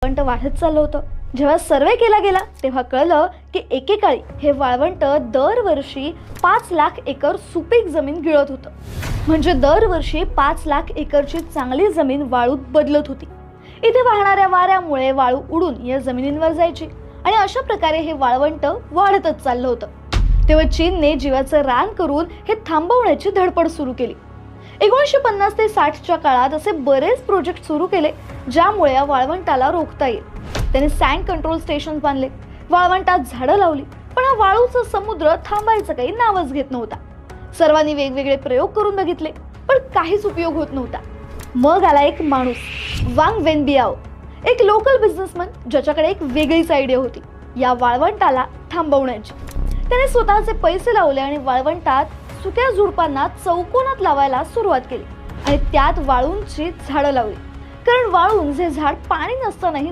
वाळवंट वाढत चाललं होतं। जेव्हा सर्वे केला गेला तेव्हा कळलं की एकेकाळी हे वाळवंट दरवर्षी 5 लाख एकर सुपीक जमीन गिळत होतं। म्हणजे दरवर्षी 5 लाख एकरची चांगली जमीन वाळूत बदलत होती। इथे वाहणाऱ्या वाऱ्यामुळे वाळू उडून या जमिनींवर जायची आणि अशा प्रकारे हे वाळवंट वाढतच चाललं होतं। तेव्हा चीनने जीवाचं रान करून हे थांबवण्याची धडपड सुरू केली। 1950 ते 60च्या काळात असे बरेच प्रोजेक्ट सुरू केले ज्यामुळे या वाळवंटाला रोखता येईल। त्यांनी सँड कंट्रोल स्टेशन बांधले, वाळवंटात झाडं लावली, पण हा वाळूचा समुद्र थांबायचं काही नावच घेत नव्हता। सर्वांनी वेगवेगळे प्रयोग करून बघितले पण काहीच उपयोग होत नव्हता। मग आला एक माणूस, वांग वेनबियाओ, एक लोकल बिझनेसमन ज्याच्याकडे एक वेगळीच आयडिया होती या वाळवंटाला थांबवण्याची। त्याने स्वतःचे पैसे लावले आणि वाळवंटात सुक्या झुडपांना चौकोनात लावायला सुरुवात केली आणि त्यात वाळूंची झाडं लावली, कारण वाळूंचे झाड पाणी नसतानाही